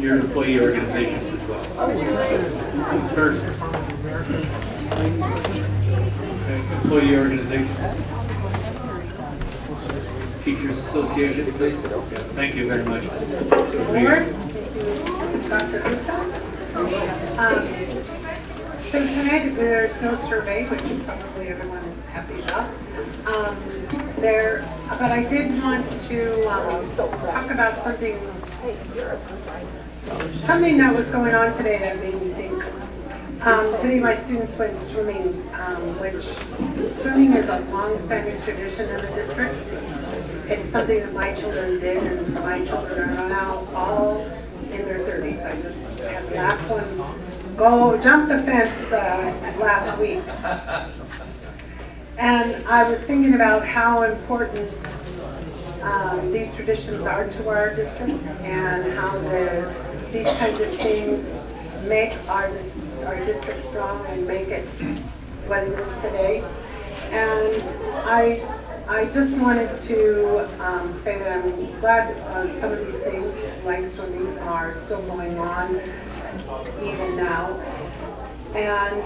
your employee organizations as well. Who's first? Okay, employee organization. Teachers Association, please. Thank you very much. Board, Dr. Gupta. So tonight there's no survey, which probably everyone is happy about. But I did want to talk about something that was going on today that made me think. Today my students went swimming, which swimming is a long-standing tradition in the district. It's something that my children did, and my children are now all in their 30s. I just had the last one go jump the fence last week. And I was thinking about how important these traditions are to our district, and how these kinds of things make our district strong and make it what it is today. And I just wanted to say that I'm glad some of these things, like swimming, are still going on even now. And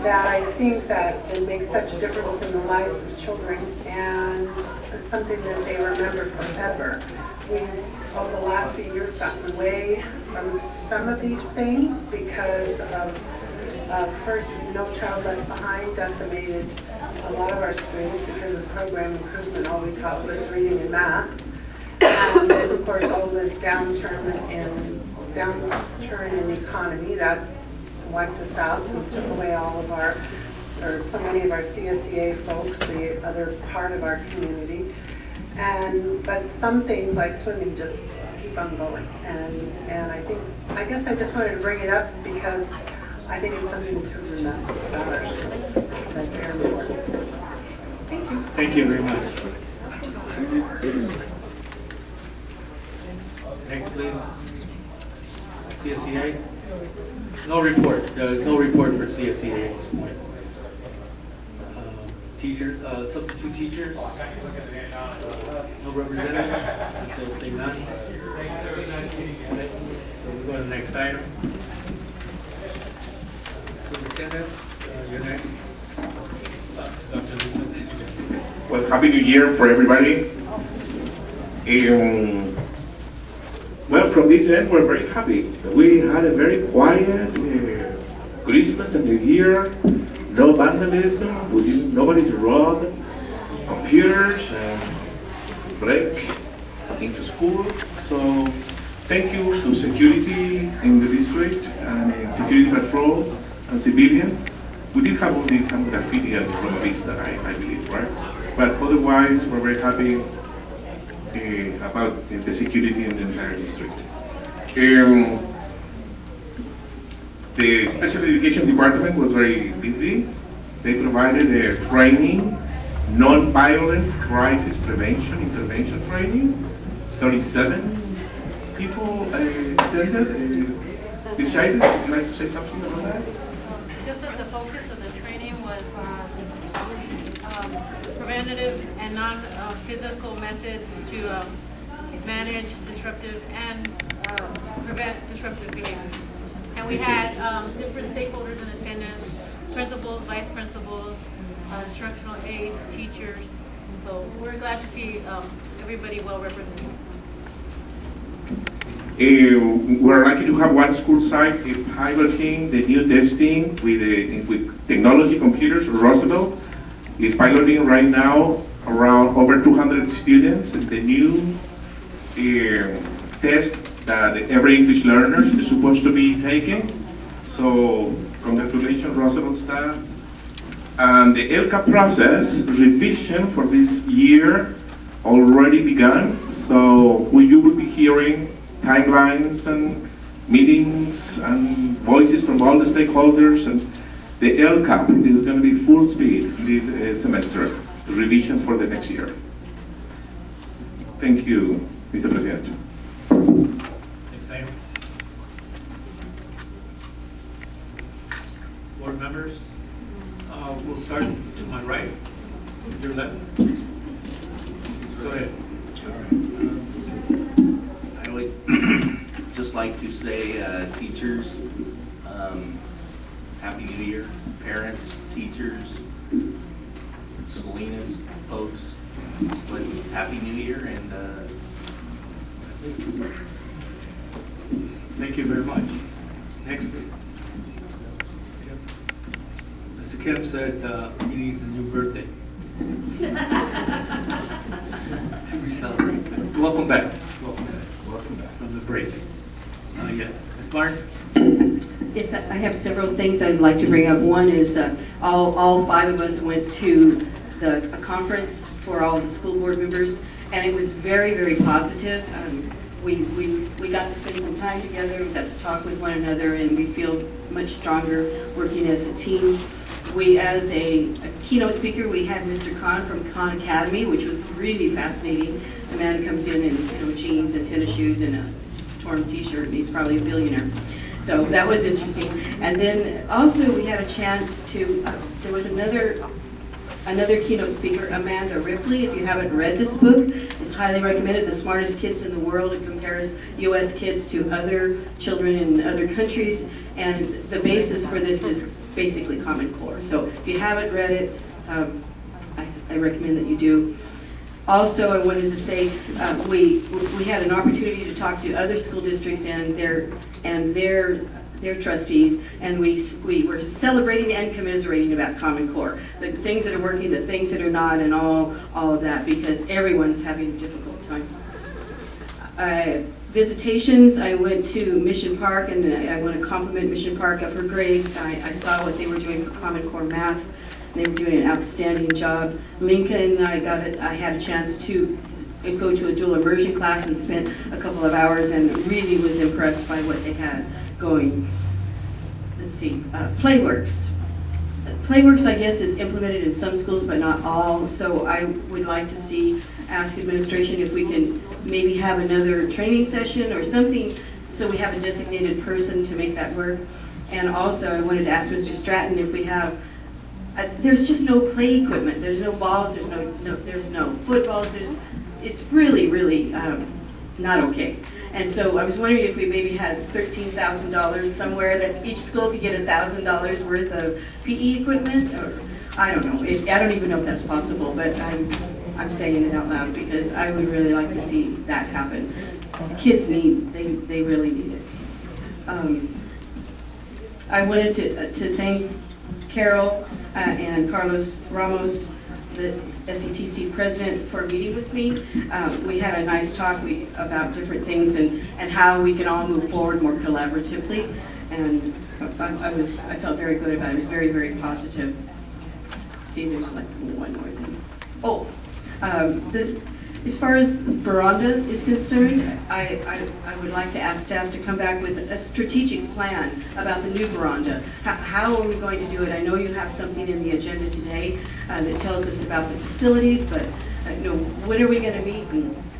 that I think that it makes such a difference in the lives of children, and it's something that they remember forever. We've, over the last few years, gotten away from some of these things because of first, No Child Left Behind decimated a lot of our schools because of program improvement. All we taught was reading and math. And then, of course, all this downturn in the economy that wiped us out and took away all of our, or so many of our CSEA folks, the other part of our community. But some things like swimming just keep on going. And I guess I just wanted to bring it up because I think it's something to remember about our schools. That's very important. Thank you. Thank you very much. Next, please. CSEA. No report. No report for CSEA at this point. Teachers, substitute teachers. No representatives. Until say none. So we go to the next item. Superintendent, you're next. Dr. Lisa. Well, Happy New Year for everybody. Well, from this end, we're very happy. We had a very quiet Christmas and New Year. No vandalism. Nobody robbed computers and break into school. So thank you to security in the district and security patrols and civilians. We did have only some graffiti at Roma Vista, I believe, right? But otherwise, we're very happy about the security in the entire district. The special education department was very busy. They provided a training, non-violent crisis prevention intervention training. 37 people attended. Ms. Shaida, would you like to say something about that? Just that the focus of the training was preventative and non-physical methods to manage disruptive and prevent disruptive behavior. And we had different stakeholders in attendance, principals, vice principals, instructional aides, teachers. So we're glad to see everybody well represented. We're lucky to have one school site piloting the new testing with technology computers. Roosevelt is piloting right now around over 200 students the new test that every English learner is supposed to be taking. So congratulations, Roosevelt staff. And the LCAP process revision for this year already begun. So you will be hearing timelines and meetings and voices from all the stakeholders, and the LCAP is going to be full speed this semester, the revision for the next year. Thank you, Mr. President. Next item. Board members, we'll start to my right, your left. Go ahead. I just like to say, teachers, Happy New Year. Parents, teachers, Salinas folks, just like Happy New Year, and that's it. Thank you very much. Next, please. Mr. Kemp said he needs a new birthday. To be celebrated. Welcome back. Welcome back. Welcome back from the break. Yes. Ms. Martin? Yes, I have several things I'd like to bring up. One is all five of us went to a conference for all the school board members, and it was very, very positive. We got to spend some time together, we got to talk with one another, and we feel much stronger working as a team. We, as a keynote speaker, we had Mr. Khan from Khan Academy, which was really fascinating. The man comes in in jeans and tennis shoes and a torn t-shirt, and he's probably a billionaire. So that was interesting. And then also we had a chance to, there was another keynote speaker, Amanda Ripley. If you haven't read this book, it's highly recommended. The Smartest Kids in the World. It compares U.S. kids to other children in other countries. And the basis for this is basically Common Core. So if you haven't read it, I recommend that you do. Also, I wanted to say we had an opportunity to talk to other school districts and their trustees, and we were celebrating and commiserating about Common Core, the things that are working, the things that are not, and all of that, because everyone's having a difficult time. Visitations, I went to Mission Park, and I want to compliment Mission Park, Upper Grade. I saw what they were doing for Common Core math. They were doing an outstanding job. Lincoln, I had a chance to go to a dual immersion class and spent a couple of hours and really was impressed by what they had going. Let's see, Playworks. Playworks, I guess, is implemented in some schools, but not all. So I would like to ask administration if we can maybe have another training session or something so we have a designated person to make that work. And also, I wanted to ask Mr. Stratton if we have, there's just no play equipment. There's no balls, there's no footballs, it's really, really not okay. And so I was wondering if we maybe had $13,000 somewhere that each school could get $1,000 worth of PE equipment, or I don't know. I don't even know if that's possible, but I'm saying it out loud because I would really like to see that happen. Kids they really need it. I wanted to thank Carol and Carlos Ramos, the SCTC president, for meeting with me. We had a nice talk about different things and how we can all move forward more collaboratively. And I felt very good about it. It was very, very positive. See, there's like one more thing. Oh, as far as Baranda is concerned, I would like to ask staff to come back with a strategic plan about the new Baranda. How are we going to do it? I know you have something in the agenda today that tells us about the facilities, but when are we going to meet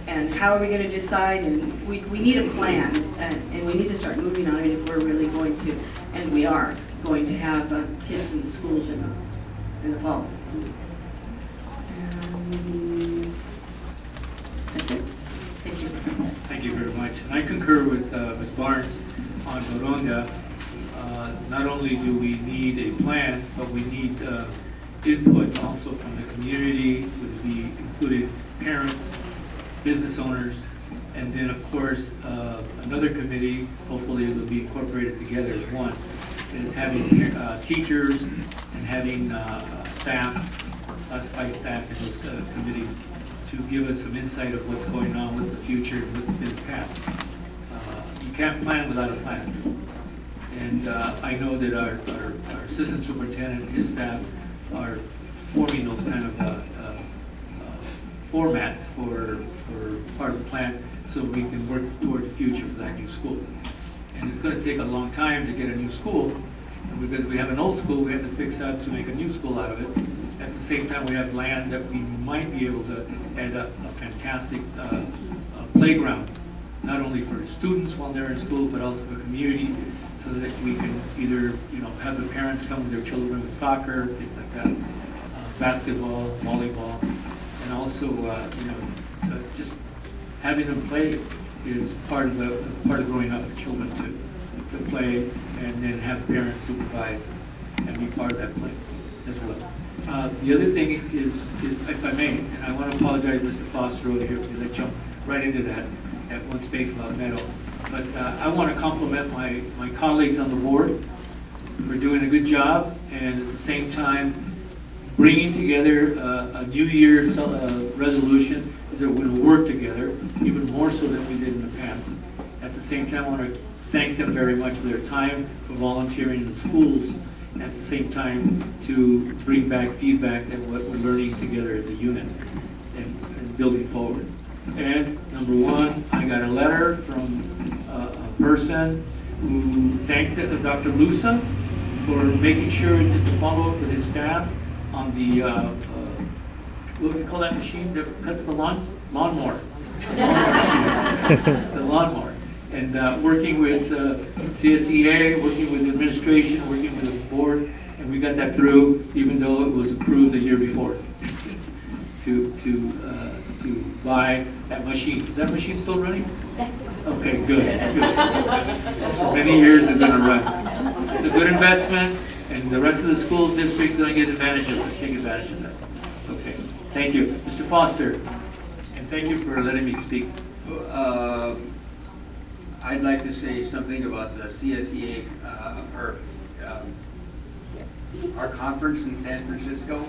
and how are we going to decide? And we need a plan, and we need to start moving on it if we're really going to, and we are going to have kids in the schools in the fall. That's it. Thank you. Thank you very much. And I concur with Ms. Barnes on Boronga. Not only do we need a plan, but we need input also from the community, including parents, business owners, and then of course another committee, hopefully it will be incorporated together as one, is having teachers and having staff, classified staff in those committees to give us some insight of what's going on, what's the future, and what's been passed. You can't plan without a plan. And I know that our assistant superintendent and his staff are forming those kind of formats for part of the plan so we can work toward the future for that new school. And it's going to take a long time to get a new school, because we have an old school we have to fix up to make a new school out of it. At the same time, we have land that we might be able to add a fantastic playground, not only for students while they're in school, but also for the community, so that we can either have the parents come with their children with soccer, things like that, basketball, volleyball, and also just having them play is part of growing up for children to play and then have parents supervise and be part of that play as well. The other thing is, if I may, and I want to apologize to Mr. Foster over here because I jumped right into that at one space about Meadow. But I want to compliment my colleagues on the board for doing a good job, and at the same time bringing together a New Year's resolution is that we're going to work together even more so than we did in the past. At the same time, I want to thank them very much for their time, for volunteering in the schools, and at the same time to bring back feedback at what we're learning together as a unit and building forward. And number one, I got a letter from a person who thanked Dr. Lusa for making sure to follow up with his staff on the, what do we call that machine that cuts the lawnmower? The lawnmower. And working with CSEA, working with administration, working with the board, and we got that through, even though it was approved the year before, to buy that machine. Is that machine still running? Okay, good. So many years it's going to run. It's a good investment, and the rest of the school district is going to get advantage of it. Take advantage of that. Okay, thank you, Mr. Foster, and thank you for letting me speak. I'd like to say something about the CSEA, our conference in San Francisco,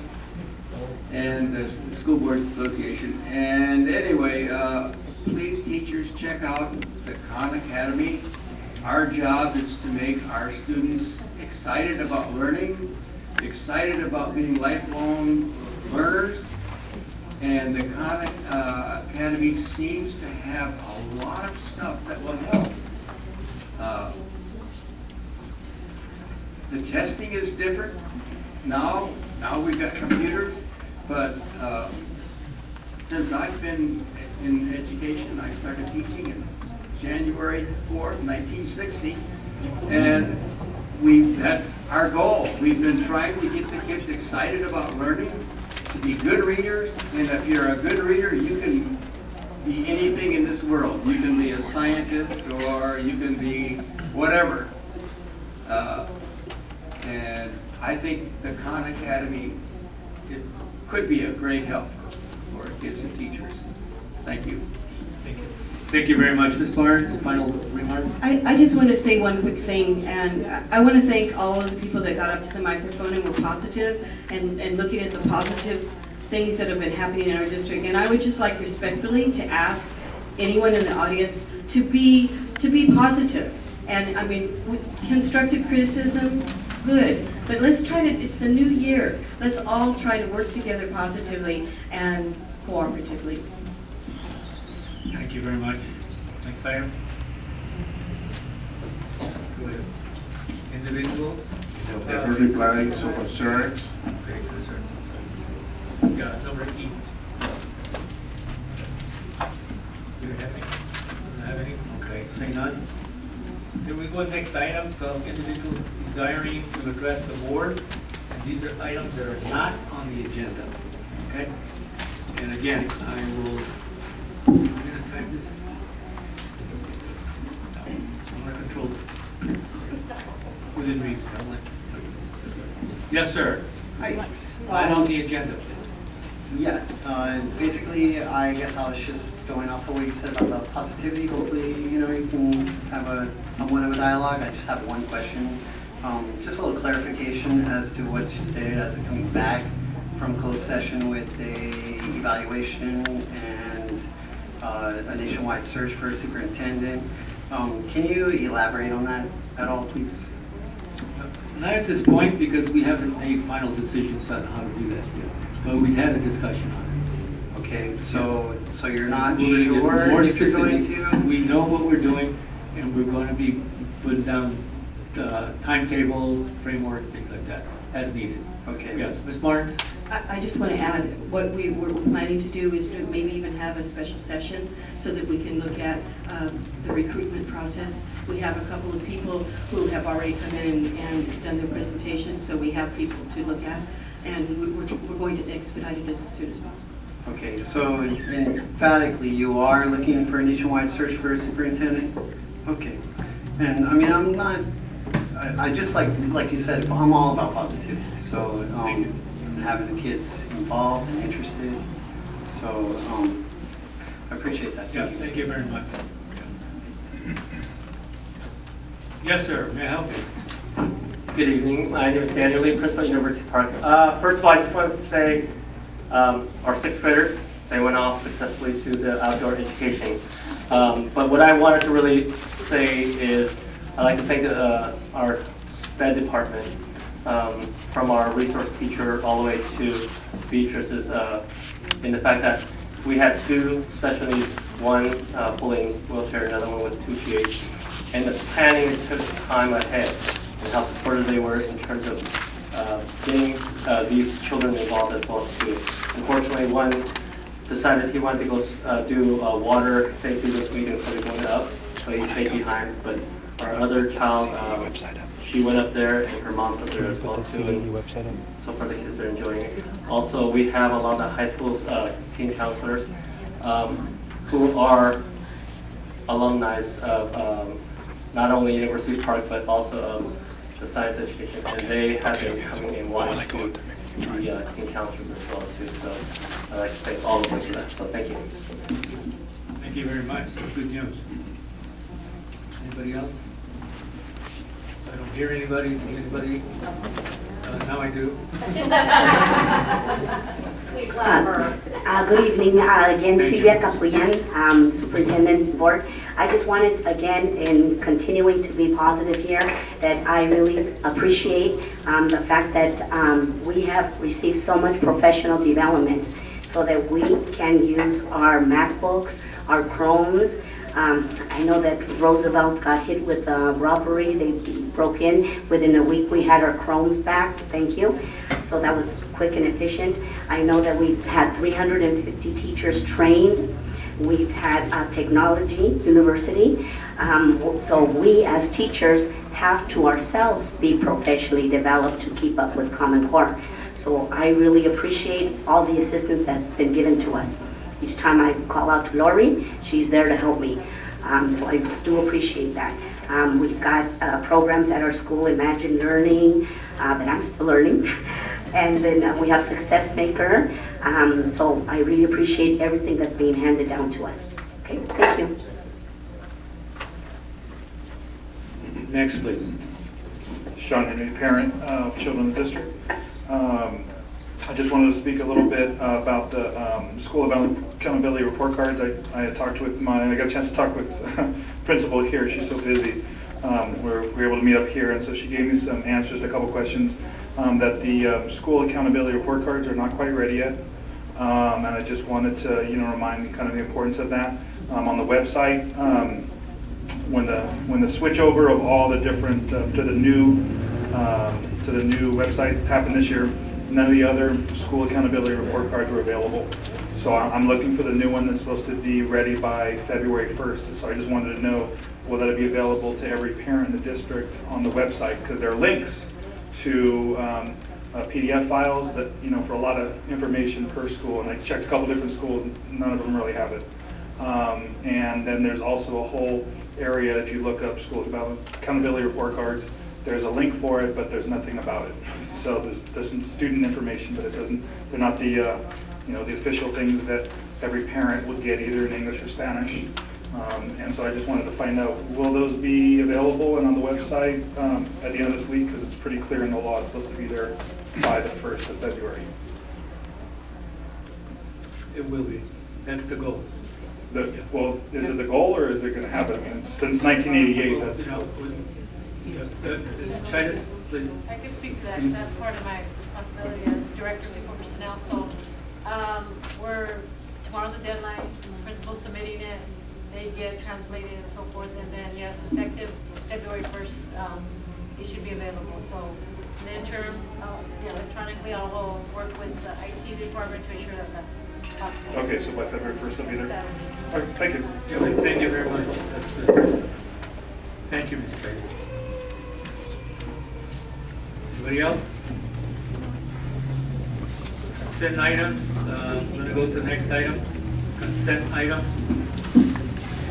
and the School Boards Association. And anyway, please teachers check out the Khan Academy. Our job is to make our students excited about learning, excited about being lifelong learners. And the Khan Academy seems to have a lot of stuff that will help. The testing is different now. Now we've got computers, but since I've been in education, I started teaching in January 4th, 1960, and that's our goal. We've been trying to get the kids excited about learning, to be good readers, and if you're a good reader, you can be anything in this world. You can be a scientist, or you can be whatever. And I think the Khan Academy, it could be a great help for kids and teachers. Thank you. Thank you. Thank you very much. Ms. Barnes, final remark? I just want to say one quick thing, and I want to thank all of the people that got up to the microphone and were positive and looking at the positive things that have been happening in our district. And I would just like respectfully to ask anyone in the audience to be positive. And I mean, with constructive criticism, good. But let's try to, it's a new year. Let's all try to work together positively and cooperatively. Thank you very much. Next item. Go ahead. Individuals? Never replying to concerns. Okay, concerns. Yeah, number E. Do you have any? Don't have any? Okay, say none. Then we go to the next item. So individuals desiring to address the board. And these are items that are not on the agenda. Okay? And again, I will. I'm going to control it. Within reason. Yes, sir. Not on the agenda, please. Yeah, basically, I guess I was just going off of what you said about the positivity. Hopefully, you know, you can have somewhat of a dialogue. I just have one question. Just a little clarification as to what you stated as it coming back from closed session with a evaluation and a nationwide search for a superintendent. Can you elaborate on that at all, please? Not at this point, because we haven't made final decisions on how to do that yet. But we had a discussion on it. Okay, so you're not We're going to get sure more if you're going specific. to? We know what we're doing, and we're going to be putting down timetable, framework, things like that, as needed. Okay. Yes, Ms. Martins? I just want to add, what we were planning to do is to maybe even have a special session so that we can look at the recruitment process. We have a couple of people who have already come in and done their presentations, so we have people to look at, and we're going to expedite it as soon as possible. Okay, so emphatically, you are looking for a nationwide search for a superintendent? Okay. And I mean, I'm not, I just like you said, I'm all about positivity. So, and having the kids involved and interested. So, I appreciate that. Yeah, thank you very much. Yes, sir, may I help you? Good evening. My name is Daniel Lee, principal at University Park. First of all, I just wanted to say our sixth graders, they went off successfully to the outdoor education. But what I wanted to really say is I'd like to thank our SPED department, from our resource teacher all the way to Beatrice's, in the fact that we had two special needs, one pulling wheelchair, another one with 2 PH. And the planning took time ahead and how supportive they were in terms of getting these children involved as well too. Unfortunately, one decided he wanted to go do water safety this week instead of going up, so he stayed behind. But our other child, she went up there and her mom's up there as well too. And so far the kids are enjoying it. Also, we have a lot of the high school teen counselors who are alumni of not only University Park, but also the science education, and they have been coming in one to the teen counselors as well too. So I'd like to thank all of them for that. So thank you. Thank you very much. That's good news. Anybody else? I don't hear anybody. See anybody? Now I do. Good evening. Again, Silvia Capuyan, Superintendent Board. I just wanted, again, in continuing to be positive here, that I really appreciate the fact that we have received so much professional development so that we can use our MacBooks, our Chromes. I know that Roosevelt got hit with a robbery. They broke in. Within a week, we had our Chromes back. Thank you. So that was quick and efficient. I know that we've had 350 teachers trained. We've had technology university. So we as teachers have to ourselves be professionally developed to keep up with Common Core. So I really appreciate all the assistance that's been given to us. Each time I call out to Lori, she's there to help me. So I do appreciate that. We've got programs at our school, Imagine Learning, that I'm still learning. And then we have Success Maker. So I really appreciate everything that's being handed down to us. Okay, thank you. Next, please. Sean Henry, parent of children in the district. I just wanted to speak a little bit about the School Accountability Report Cards. I had talked with I got a chance to talk with principal here. She's so busy. We were able to meet up here, and so she gave me some answers to a couple questions. That the School Accountability Report Cards are not quite ready yet. And I just wanted to, remind kind of the importance of that. On the website, when the switchover of all the different to the new website happened this year, none of the other School Accountability Report Cards were available. So I'm looking for the new one that's supposed to be ready by February 1st. So I just wanted to know, will that be available to every parent in the district on the website? Because there are links to PDF files that, for a lot of information per school. And I checked a couple different schools, and none of them really have it. And then there's also a whole area, if you look up School Accountability Report Cards, there's a link for it, but there's nothing about it. So there's some student information, but they're not the, the official things that every parent would get either in English or Spanish. And so I just wanted to find out, will those be available and on the website at the end of this week? Because it's pretty clear in the law it's supposed to be there by the 1st of February. It will be. That's the goal. Well, is it the goal or is it going to happen? I mean, since 1988, that's... China, please. I can speak to that. That's part of my responsibility as director of people personnel. So tomorrow's the deadline, principals submitting it, they get translated and so forth, and then yes, effective February 1st, it should be available. So in the interim, electronically, I will work with the IT department to ensure that that's possible. Okay, so by February 1st, it'll be there. All right, thank you. Yeah, thank you very much. That's good. Thank you, Mr. Baker. Anybody else? Consent items. I'm going to go to the next item, consent items.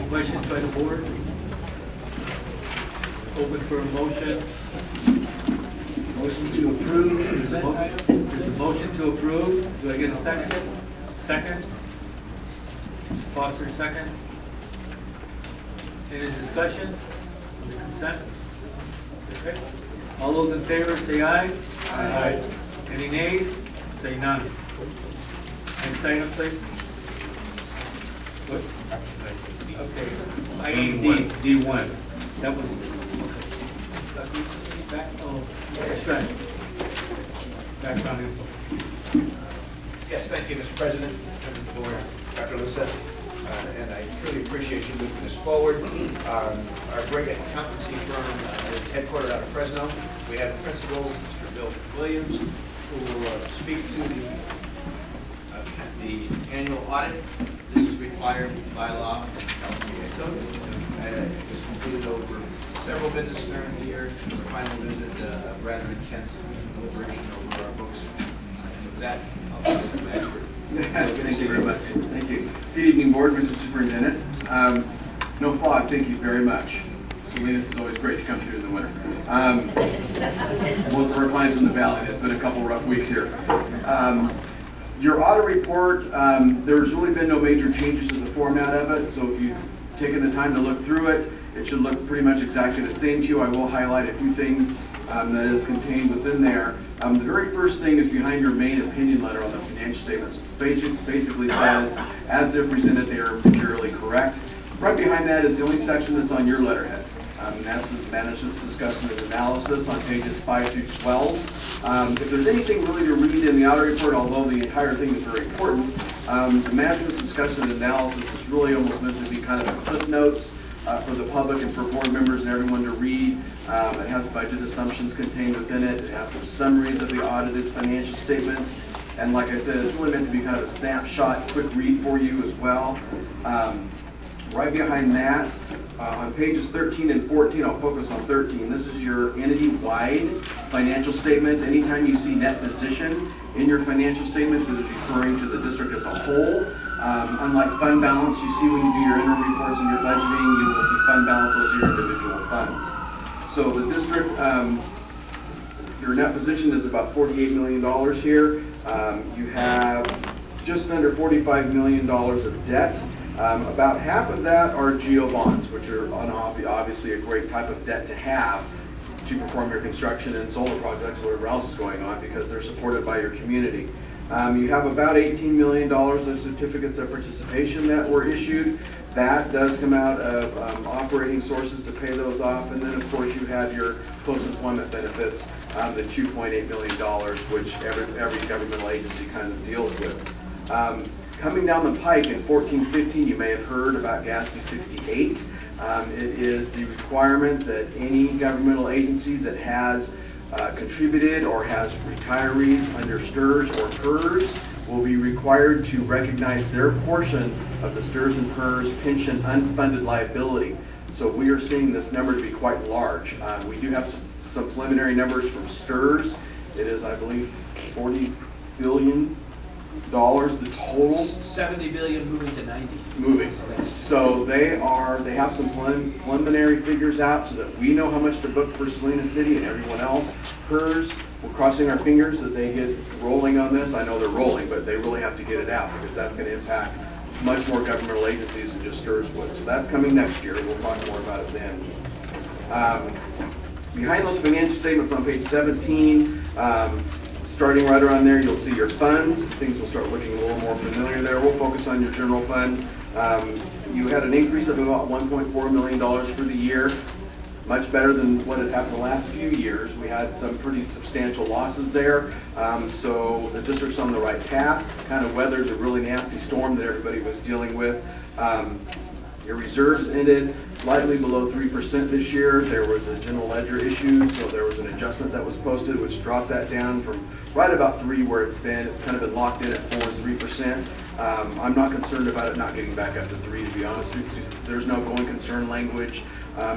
Questions by the board? Open for a motion. Motion to approve consent item? There's a motion to approve. Do I get a second? Second? Foster, second. Any discussion on the consent? Okay. All those in favor say aye. Aye. Any nays? Say none. Next item, please. What? Okay. Item D1. That was. Back, oh, that's right. Background info. Yes, thank you, Mr. President, members of the board, Dr. Lucia, and I truly appreciate you moving this forward. Our great accountancy firm is headquartered out of Fresno. We have a principal, Mr. Bill Williams, who will speak to the annual audit. This is required by law in California Code. It was completed over several visits during the year. The final visit, a rather intense deliberation over our books. And with that, I'll turn it to the expert. Thank you very much. Thank you. Good evening, board, Mr. Superintendent. No fog, thank you very much. Salinas is always great to come through in the winter. Most of our clients in the valley, it's been a couple rough weeks here. Your audit report, there's really been no major changes to the format of it, so if you've taken the time to look through it, it should look pretty much exactly the same to you. I will highlight a few things that is contained within there. The very first thing is behind your main opinion letter on the financial statements. Basically says, as they're presented, they are materially correct. Right behind that is the only section that's on your letterhead. And that's the management's discussion and analysis on pages 5 through 12. If there's anything really to read in the audit report, although the entire thing is very important, the management's discussion and analysis is really almost meant to be kind of a cliff notes for the public and for board members and everyone to read. It has budget assumptions contained within it. It has some summaries of the audited financial statements. And like I said, it's really meant to be kind of a snapshot, quick read for you as well. Right behind that, on pages 13 and 14, I'll focus on 13. This is your entity-wide financial statement. Anytime you see net position in your financial statements, it is referring to the district as a whole. Unlike fund balance, you see when you do your interim reports and your budgeting, you will see fund balance, those are your individual funds. So the district, your net position is about $48 million here. You have just under $45 million of debt. About half of that are GO bonds, which are obviously a great type of debt to have to perform your construction and solar projects, whatever else is going on, because they're supported by your community. You have about $18 million of certificates of participation that were issued. That does come out of operating sources to pay those off. And then, of course, you have your post-employment benefits, the $2.8 million, which every governmental agency kind of deals with. Coming down the pike in 14-15, you may have heard about GASB 68. It is the requirement that any governmental agency that has contributed or has retirees under STRS or PERS will be required to recognize their portion of the STRS and PERS pension unfunded liability. So we are seeing this number to be quite large. We do have some preliminary numbers from STRS. It is, I believe, $40 billion. The total 70 billion moving to 90. Moving. So they have some preliminary figures out so that we know how much to book for Salinas City and everyone else. PERS, we're crossing our fingers that they get rolling on this. I know they're rolling, but they really have to get it out because that's going to impact much more governmental agencies than just STRS would. So that's coming next year. We'll talk more about it then. Behind those financial statements on page 17, starting right around there, you'll see your funds. Things will start looking a little more familiar there. We'll focus on your general fund. You had an increase of about $1.4 million for the year. Much better than what had happened the last few years. We had some pretty substantial losses there. So the district's on the right path. Kind of weathered the really nasty storm that everybody was dealing with. Your reserves ended slightly below 3% this year. There was a general ledger issue, so there was an adjustment that was posted, which dropped that down from right about 3 where it's been. It's kind of been locked in at 4 and 3%. I'm not concerned about it not getting back up to 3, to be honest with you. There's no going concern language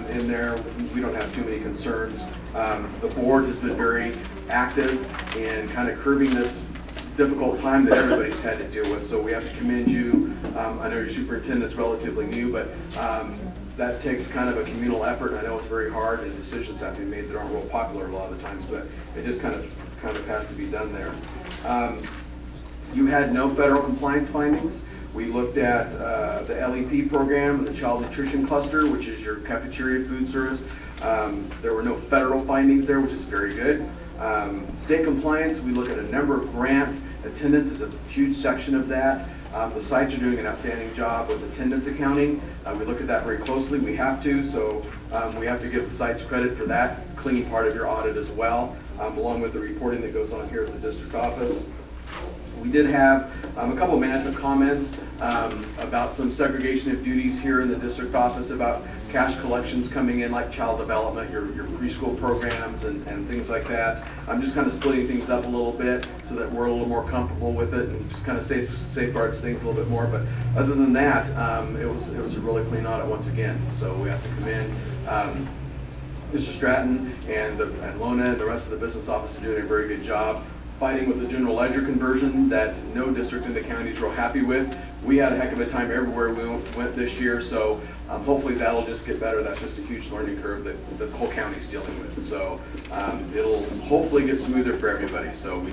in there. We don't have too many concerns. The board has been very active in kind of curbing this difficult time that everybody's had to deal with. So we have to commend you. I know your superintendent's relatively new, but that takes kind of a communal effort. I know it's very hard, and decisions have to be made that aren't real popular a lot of the times, but it just kind of has to be done there. You had no federal compliance findings. We looked at the LEP program and the Child Nutrition Cluster, which is your cafeteria food service. There were no federal findings there, which is very good. State compliance, we look at a number of grants. Attendance is a huge section of that. The sites are doing an outstanding job with attendance accounting. We look at that very closely. We have to, so we have to give the sites credit for that clean part of your audit as well, along with the reporting that goes on here at the district office. We did have a couple of management comments about some segregation of duties here in the district office, about cash collections coming in, like child development, your preschool programs and things like that. I'm just kind of splitting things up a little bit so that we're a little more comfortable with it and just kind of safeguards things a little bit more. But other than that, it was a really clean audit once again. So we have to commend Mr. Stratton and Lona and the rest of the business office are doing a very good job fighting with the general ledger conversion that no district in the county is real happy with. We had a heck of a time everywhere we went this year, so hopefully that'll just get better. That's just a huge learning curve that the whole county is dealing with. So it'll hopefully get smoother for everybody. So we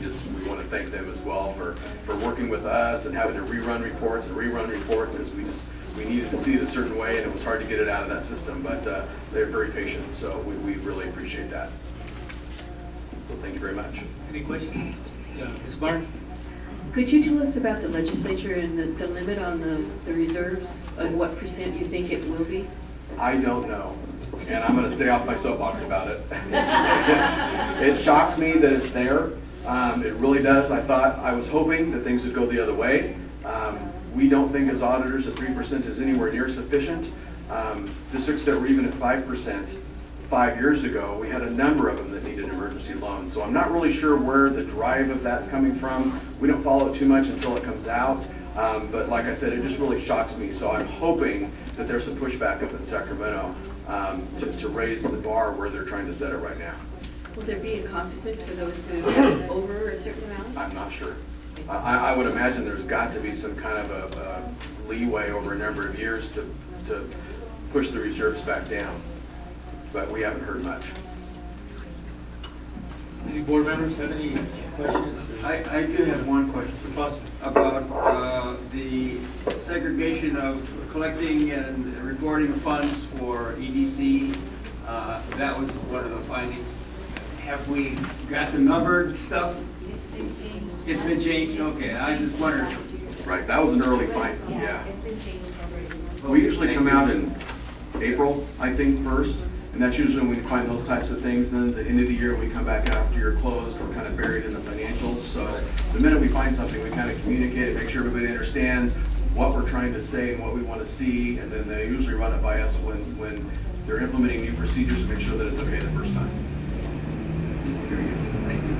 want to thank them as well for working with us and having to rerun reports because we needed to see it a certain way and it was hard to get it out of that system, but they're very patient, so we really appreciate that. So thank you very much. Any questions? Ms. Barnes? Could you tell us about the legislature and the limit on the reserves, and what percent you think it will be? I don't know, and I'm going to stay off my soapbox about it. It shocks me that it's there. It really does. I was hoping that things would go the other way. We don't think as auditors that 3% is anywhere near sufficient. Districts that were even at 5% 5 years ago, we had a number of them that needed emergency loans. So I'm not really sure where the drive of that's coming from. We don't follow it too much until it comes out. But like I said, it just really shocks me. So I'm hoping that there's some pushback up in Sacramento to raise the bar where they're trying to set it right now. Will there be a consequence for those who have over a certain amount? I'm not sure. I would imagine there's got to be some kind of a leeway over a number of years to push the reserves back down. But we haven't heard much. Any board members have any questions? I do have one question about the segregation of collecting and reporting funds for EDC. That was one of the findings. Have we got the numbered stuff? It's been changed. It's been changed? Okay, I just wondered. Right, that was an early find, yeah. It's been changed already. We usually come out in April, I think, first. And that's usually when we find those types of things. Then at the end of the year, we come back after you're closed. We're kind of buried in the financials. So the minute we find something, we kind of communicate it, make sure everybody understands what we're trying to say and what we want to see. And then they usually run it by us when they're implementing new procedures to make sure that it's okay the first time. Thank you.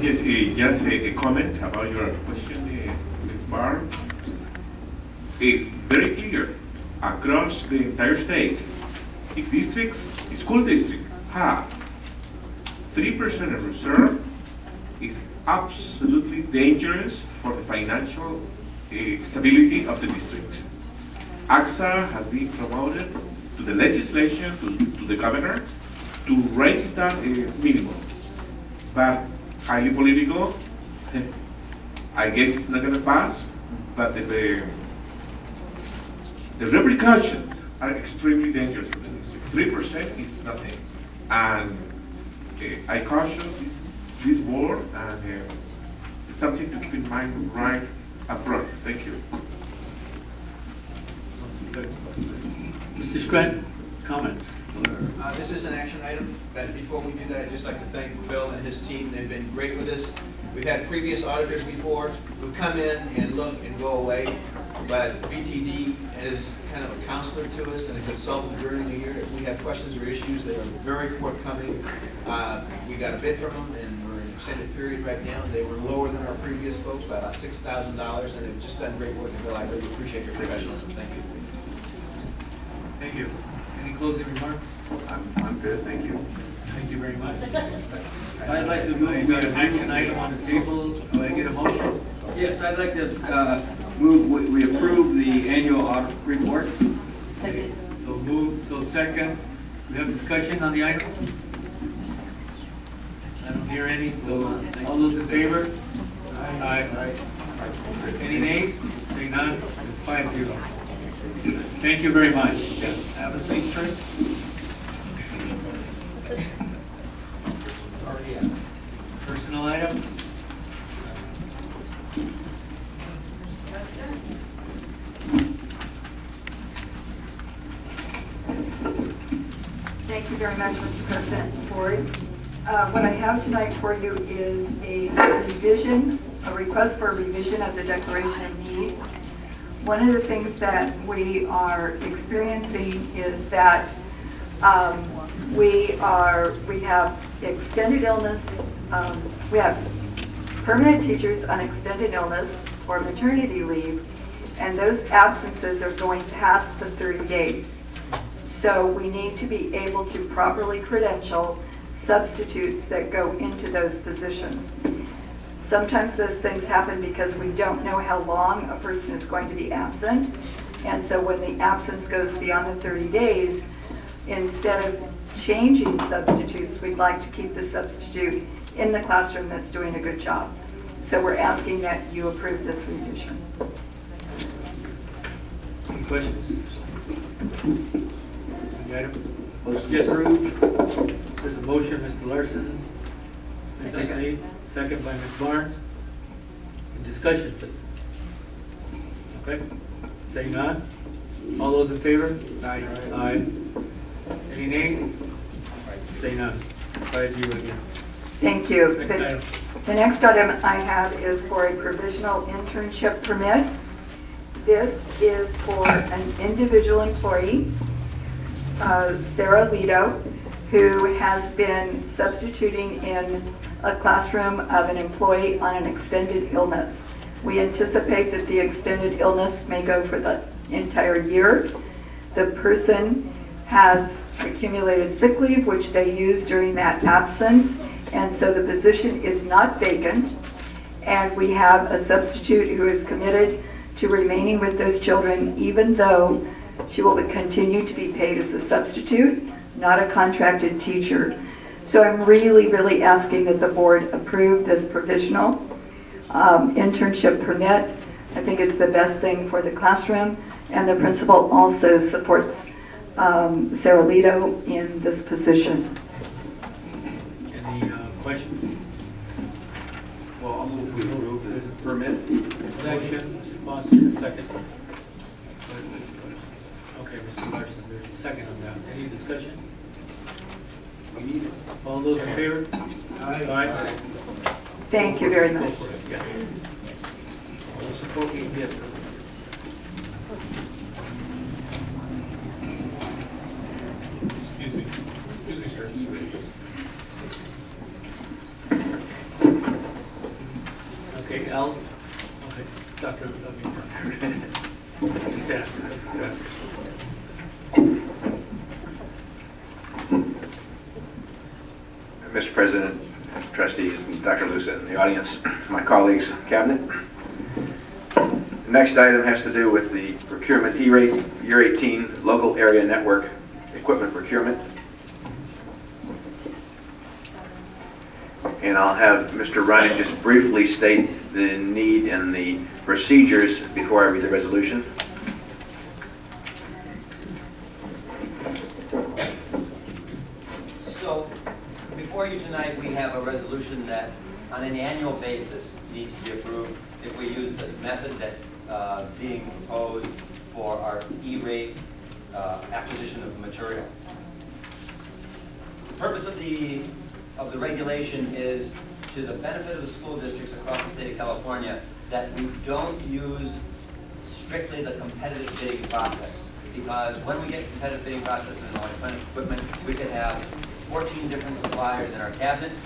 Yes, just a comment about your question, Ms. Barr. It's very clear. Across the entire state, if districts, school districts have 3% of reserve, is absolutely dangerous for the financial stability of the district. AXA has been promoted to the legislation, to the governor, to raise that minimum. But highly political, I guess it's not going to pass, but the repercussions are extremely dangerous for the district. 3% is nothing. And I caution this board, and it's something to keep in mind right up front. Thank you. Mr. Stratton, comments? This is an action item, but before we do that, I'd just like to thank Bill and his team. They've been great with us. We've had previous auditors before who come in and look and go away, but VTD is kind of a counselor to us and a consultant during the year. If we have questions or issues, they are very forthcoming. We got a bid from them, and we're in an extended period right now. They were lower than our previous folks by about $6,000, and they've just done great work. Bill, I really appreciate your professionalism. Thank you. Thank you. Any closing remarks? I'm good, thank you. Thank you very much. I'd like to move. We got an action item on the table. Do I get a motion? Yes, I'd like to move, we approve the annual audit report. Second. So move, so second. We have discussion on the item? I don't hear any, so all those in favor? Aye. Any nays? Say none. It's 5-0. Thank you very much. Have a safe trip. Personal items? Thank you very much, Mr. President and Board. What I have tonight for you is a revision, a request for a revision of the Declaration of Need. One of the things that we are experiencing is that we have extended illness, we have permanent teachers on extended illness or maternity leave, and those absences are going past the 30 days. So we need to be able to properly credential substitutes that go into those positions. Sometimes those things happen because we don't know how long a person is going to be absent. And so when the absence goes beyond the 30 days, instead of changing substitutes, we'd like to keep the substitute in the classroom that's doing a good job. So we're asking that you approve this revision. Any questions? The item? Motion approved. There's a motion, Mr. Larson. Ms. Lee, second by Ms. Barnes. Discussion, please. Okay. Saying none. All those in favor? Aye. Aye. Any nays? Say none. 5-0 again. Thank you. Next item. The next item I have is for a provisional internship permit. This is for an individual employee, Sarah Lido, who has been substituting in a classroom of an employee on an extended illness. We anticipate that the extended illness may go for the entire year. The person has accumulated sick leave, which they use during that absence, and so the position is not vacant. And we have a substitute who is committed to remaining with those children, even though she will continue to be paid as a substitute, not a contracted teacher. So I'm really asking that the board approve this provisional internship permit. I think it's the best thing for the classroom, and the principal also supports Sarah Lido in this position. Any questions? Well, I'll move we approve the permit. Motion, Mr. Foster, second. Okay, Mr. Larson, there's a second on that. Any discussion? We need it. All those in favor? Aye. Aye. Thank you very much. Go for it, yeah. All the support we can get. Excuse me, sir. Okay, Al. Okay, Dr. Staff. Mr. President, trustees, and Dr. Lusa, and the audience, my colleagues, cabinet. The next item has to do with the procurement E-rate year 18 local area network equipment procurement. And I'll have Mr. Ryan just briefly state the need and the procedures before I read the resolution. So, before you tonight, we have a resolution that on an annual basis needs to be approved if we use this method that's being proposed for our E-rate acquisition of material. The purpose of the regulation is to the benefit of the school districts across the state of California that we don't use strictly the competitive bidding process. Because when we get competitive bidding process in electronic equipment, we could have 14 different suppliers in our cabinets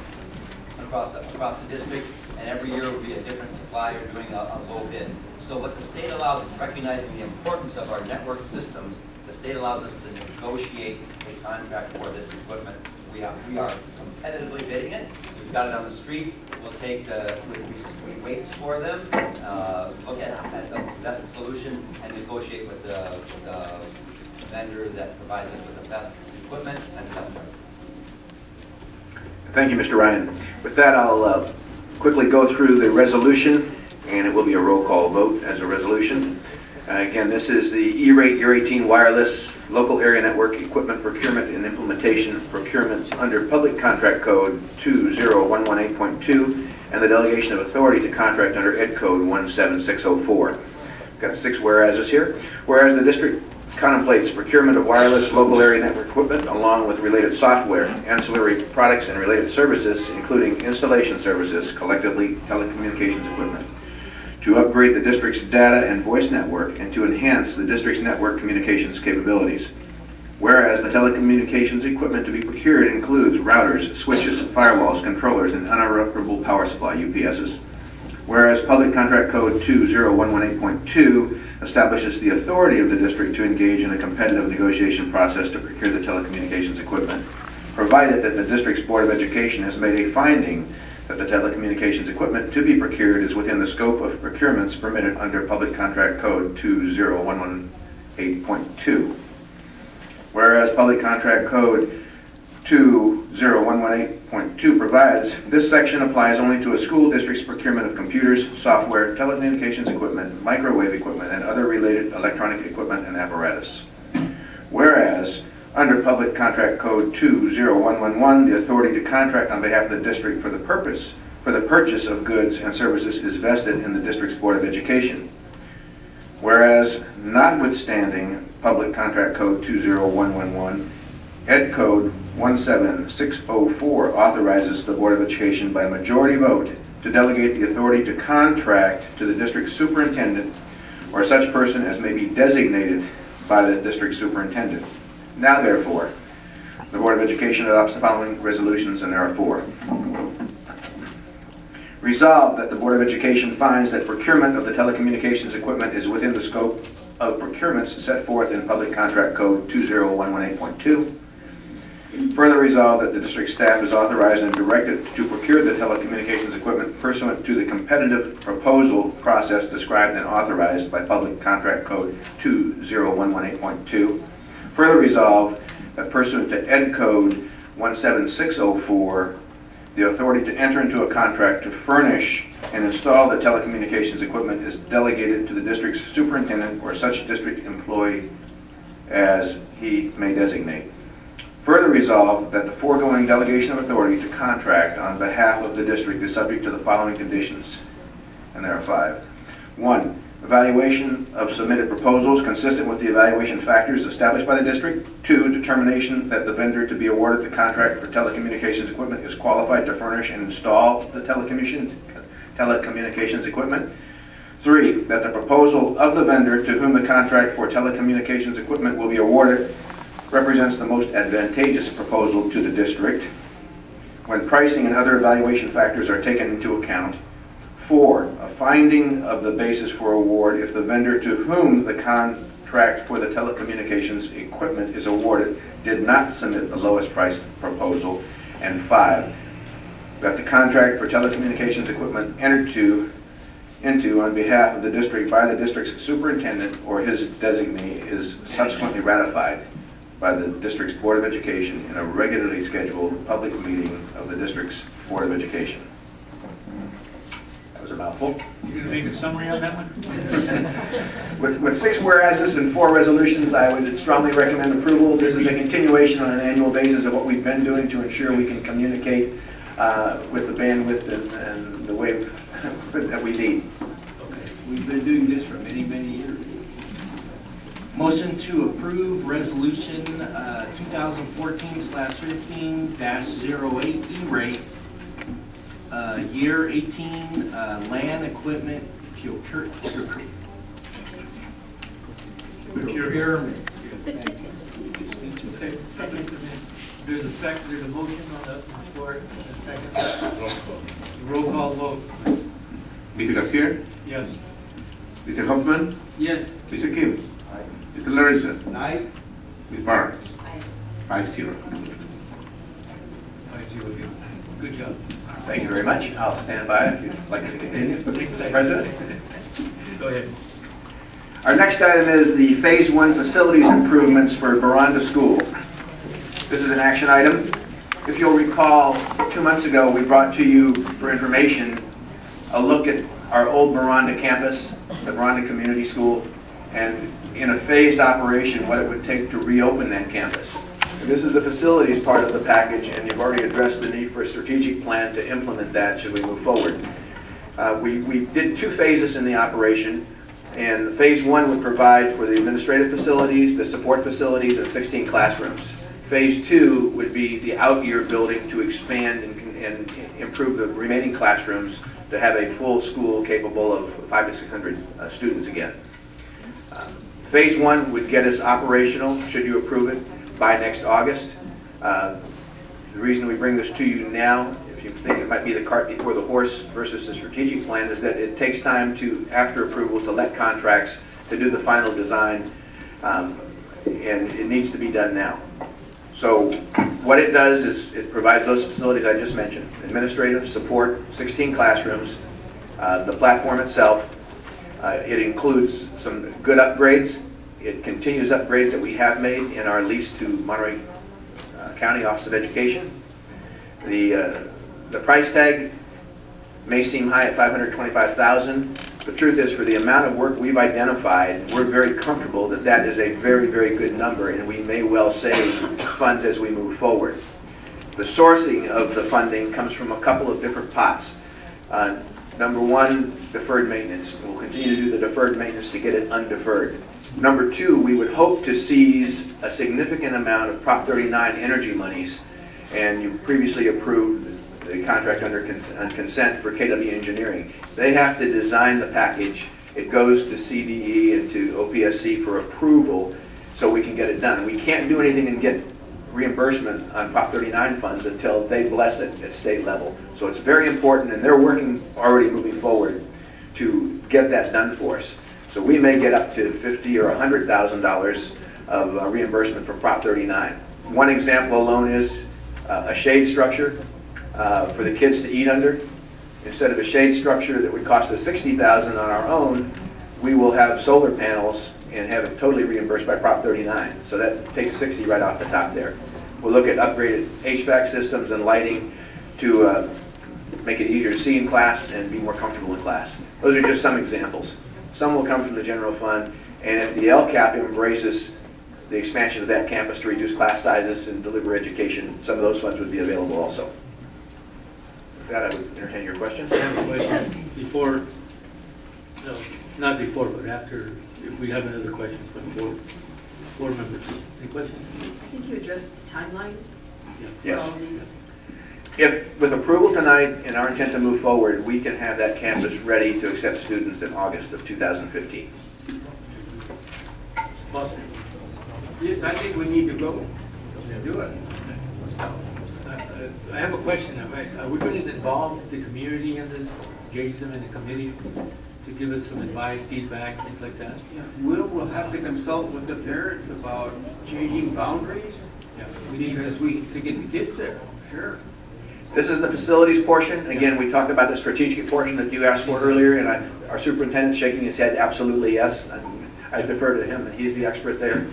across the district, and every year would be a different supplier doing a low bid. So what the state allows is, recognizing the importance of our network systems, the state allows us to negotiate a contract for this equipment We are competitively bidding it. We've got it on the street. We'll take we weight score them, look at the best solution, and negotiate with the vendor that provides us with the best equipment and the best price. Thank you, Mr. Ryan. With that, I'll quickly go through the resolution, and it will be a roll call vote as a resolution. Again, this is the E-rate Year 18 wireless local area network equipment procurement and implementation procurement under Public Contract Code 20118.2 and the delegation of authority to contract under Ed Code 17604. Got 6 whereases here. Whereas the district contemplates procurement of wireless local area network equipment along with related software, ancillary products, and related services, including installation services, collectively telecommunications equipment, to upgrade the district's data and voice network and to enhance the district's network communications capabilities. Whereas the telecommunications equipment to be procured includes routers, switches, firewalls, controllers, and uninterruptible power supply UPSs. Whereas Public Contract Code 20118.2 establishes the authority of the district to engage in a competitive negotiation process to procure the telecommunications equipment, provided that the district's Board of Education has made a finding that the telecommunications equipment to be procured is within the scope of procurements permitted under Public Contract Code 20118.2. Whereas Public Contract Code 20118.2 provides, this section applies only to a school district's procurement of computers, software, telecommunications equipment, microwave equipment, and other related electronic equipment and apparatus. Whereas under Public Contract Code 20111, the authority to contract on behalf of the district for the purchase of goods and services is vested in the district's Board of Education. Whereas, notwithstanding Public Contract Code 20111, Ed Code 17604 authorizes the Board of Education by majority vote to delegate the authority to contract to the district superintendent or such person as may be designated by the district superintendent. Now, therefore, the Board of Education adopts the following resolutions, and there are 4. Resolved that the Board of Education finds that procurement of the telecommunications equipment is within the scope of procurements set forth in Public Contract Code 20118.2. Further resolved that the district staff is authorized and directed to procure the telecommunications equipment pursuant to the competitive proposal process described and authorized by Public Contract Code 20118.2. Further resolved that pursuant to Ed Code 17604, the authority to enter into a contract to furnish and install the telecommunications equipment is delegated to the district's superintendent or such district employee as he may designate. Further resolved that the foregoing delegation of authority to contract on behalf of the district is subject to the following conditions, and there are 5. 1. Evaluation of submitted proposals consistent with the evaluation factors established by the district. 2. Determination that the vendor to be awarded the contract for telecommunications equipment is qualified to furnish and install the telecommunications equipment. 3. That the proposal of the vendor to whom the contract for telecommunications equipment will be awarded represents the most advantageous proposal to the district when pricing and other evaluation factors are taken into account. 4. A finding of the basis for award if the vendor to whom the contract for the telecommunications equipment is awarded did not submit the lowest price proposal. And 5. That the contract for telecommunications equipment entered into on behalf of the district by the district's superintendent or his designee is subsequently ratified by the district's Board of Education in a regularly scheduled public meeting of the district's Board of Education. That was a mouthful. You're going to make a summary on that one? With 6 whereases and 4 resolutions, I would strongly recommend approval. This is a continuation on an annual basis of what we've been doing to ensure we can communicate with the bandwidth and the way that we need. Okay. We've been doing this for many, many years. Motion to approve resolution 2014/15-08 E-rate year 18 land equipment procurement. There's a motion on the floor, and a second. Roll call vote. Mr. Garcia? Yes. Mr. Hoffman? Yes. Mr. Kim? Mr. Larissa? Aye. Ms. Barnes? 5-0. advise you again. Good job. Thank you very much. I'll stand by if you'd like to continue. Mr. President. Go ahead. Our next item is the Phase 1 facilities improvements for Baranda School. This is an action item. If you'll recall, 2 months ago, we brought to you for information a look at our old Baranda campus, the Baranda Community School, and in a phased operation, what it would take to reopen that campus. And this is the facilities part of the package, and you've already addressed the need for a strategic plan to implement that should we move forward. We did 2 phases in the operation, and phase 1 would provide for the administrative facilities, the support facilities, and 16 classrooms. Phase 2 would be the out-year building to expand and improve the remaining classrooms to have a full school capable of 500 to 600 students again. Phase 1 would get us operational, should you approve it, by next August. The reason we bring this to you now, if you think it might be the cart before the horse versus the strategic plan, is that it takes time to, after approval, to let contracts, to do the final design, and it needs to be done now. So what it does is it provides those facilities I just mentioned: administrative support, 16 classrooms, the platform itself. It includes some good upgrades. It continues upgrades that we have made in our lease to Monterey County Office of Education. The price tag may seem high at $525,000. The truth is, for the amount of work we've identified, we're very comfortable that that is a very, very good number, and we may well save funds as we move forward. The sourcing of the funding comes from a couple of different pots. Number 1, deferred maintenance. We'll continue to do the deferred maintenance to get it undeferred. Number 2, we would hope to seize a significant amount of Prop 39 energy monies, and you previously approved the contract under consent for KW Engineering. They have to design the package. It goes to CDE and to OPSC for approval so we can get it done. We can't do anything and get reimbursement on Prop 39 funds until they bless it at state level. So it's very important, and they're working already moving forward to get that done for us. So we may get up to $50,000 or $100,000 of reimbursement from Prop 39. One example alone is a shade structure for the kids to eat under. Instead of a shade structure that would cost us $60,000 on our own, we will have solar panels and have it totally reimbursed by Prop 39. So that takes $60,000 right off the top there. We'll look at upgraded HVAC systems and lighting to make it easier to see in class and be more comfortable in class. Those are just some examples. Some will come from the general fund, and if the LCAP embraces the expansion of that campus to reduce class sizes and deliver education, some of those funds would be available also. With that, I would entertain your questions. I have a question before, no, not before, but after, if we have another question from board members. Any questions? I think you addressed timeline for Yes. all these. If, with approval tonight and our intent to move forward, we can have that campus ready to accept students in August of 2015. Yes, I think we need to go and do it. I have a question. Are we going to involve the community in this, engage them in a committee to give us some advice, feedback, things like that? We'll have to consult with the parents about changing boundaries. Yeah. Because to get the kids there, sure. This is the facilities portion. Again, we talked about the strategic portion that you asked for earlier, and our superintendent's shaking his head absolutely yes. I defer to him, and he's the expert there.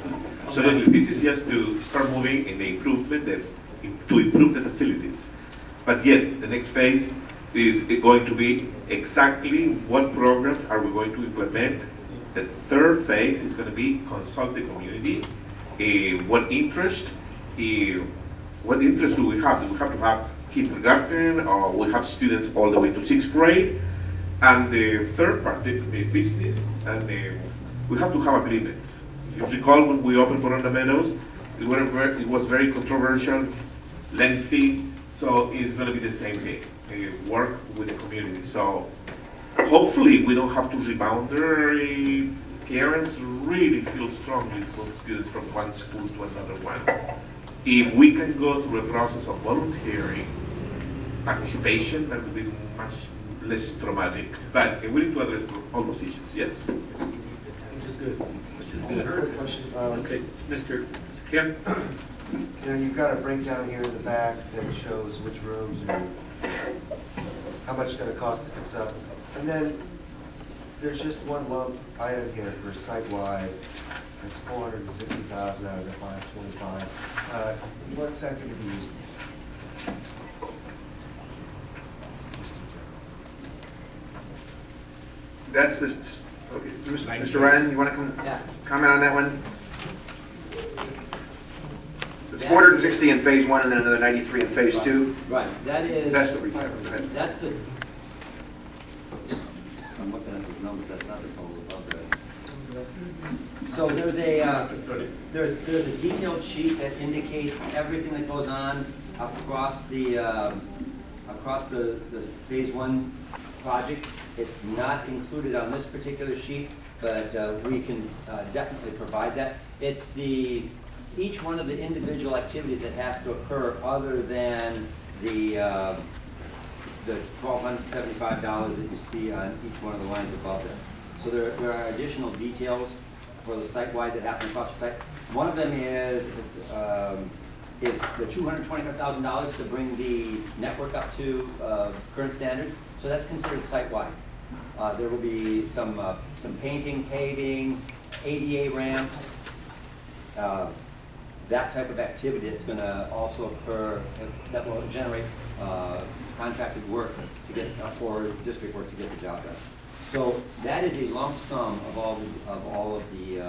Absolutely. This is just to start moving in the improvement, to improve the facilities. But yes, the next phase is going to be exactly what programs are we going to implement. The third phase is going to be consult the community. What interest do we have? Do we have to have kindergarten, or we have students all the way to 6th grade? And the third part, the business, and we have to have agreements. You recall when we opened Baranda Meadows, it was very controversial, lengthy, so it's going to be the same thing. Work with the community. So hopefully we don't have to rebound. Parents really feel strongly for the students from one school to another one. If we can go through a process of voluntary participation, that would be much less traumatic. But we need to address all those issues, yes. Which is good. Which is good. Okay, Mr. Kim? You know, you've got a breakdown here in the back that shows which rooms and how much it's gonna cost to fix up. And then there's just one lump item here for site-wide. It's 460,000 out of the 525. What's that gonna be used for? That's the, okay, Mr. Ryan, you want to comment on that one? It's 460 in phase 1 and then another 93 in phase 2. Right, that is. That's the retirement, go ahead. That's the. I'm looking at the numbers, that's not the total above that. So there's a detailed sheet that indicates everything that goes on across the phase 1 project. It's not included on this particular sheet, but we can definitely provide that. It's each one of the individual activities that has to occur other than the $1,275 that you see on each one of the lines above there. So there are additional details for the site-wide that happen across the site. One of them is the $225,000 to bring the network up to current standard. So that's considered site-wide. There will be some painting, paving, ADA ramps, that type of activity that's going to also occur that will generate contracted work to get for district work to get the job done. So that is a lump sum of all of the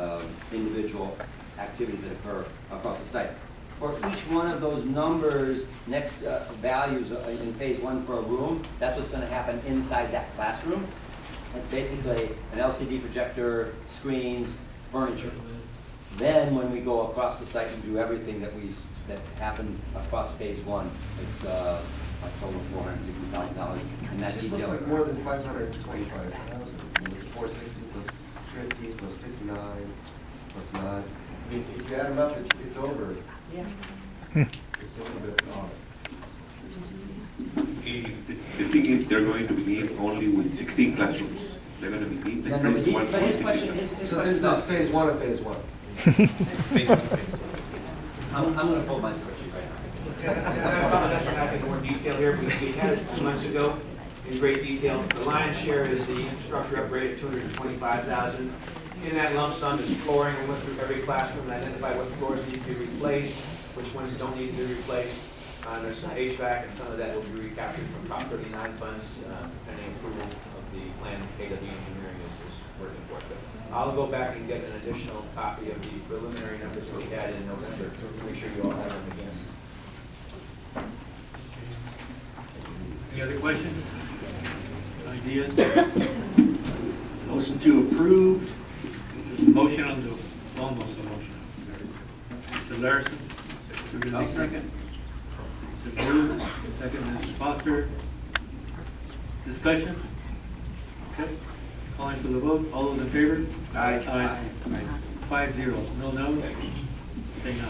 individual activities that occur across the site. For each one of those numbers, next values in phase 1 for a room, that's what's going to happen inside that classroom. It's basically an LCD projector, screens, furniture. Then when we go across the site and do everything that happens across phase 1, it's a total of $460,000 in that It just detail. looks like more than 525,000. 460 plus 50 plus 59 plus 9. I mean, if you add them up, it's over. Yeah. It's a little bit off. The thing is, they're going to begin only with 16 classrooms. They're going to begin the phase 1 for 16. So this is phase 1 of phase 1. I'm going to pull my spreadsheet right now. That's what happened in more detail here, because we had it 2 months ago in great detail. The lion's share is the infrastructure upgrade at $225,000. In that lump sum is flooring. We went through every classroom and identified what floors need to be replaced, which ones don't need to be replaced. There's some HVAC, and some of that will be recaptured from Prop 39 funds, pending approval of the plan KW Engineering is working for us. I'll go back and get an additional copy of the preliminary numbers that we had in November to make sure you all have them again. Any other questions? Ideas? Motion to approve. Motion on the, almost a motion. Mr. Larson. I'll second. Mr. Blue, second, Mr. Foster. Discussion? Okay. Calling for the vote. All those in favor? Aye. Aye. 5-0. No, no? Say no.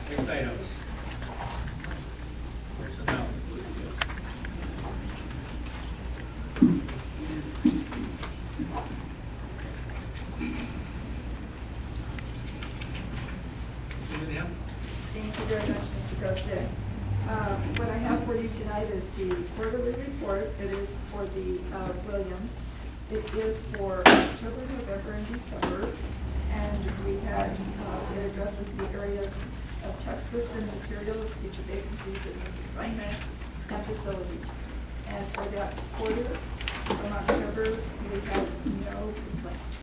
Next item. Personnel. Thank you very much, Mr. President. What I have for you tonight is the quarterly report. It is for the Williams. It is for October, November, and December. And we had, it addresses the areas of textbooks and materials, teacher vacancies, and assignment, and facilities. And for that quarter, from October, we had no complaints.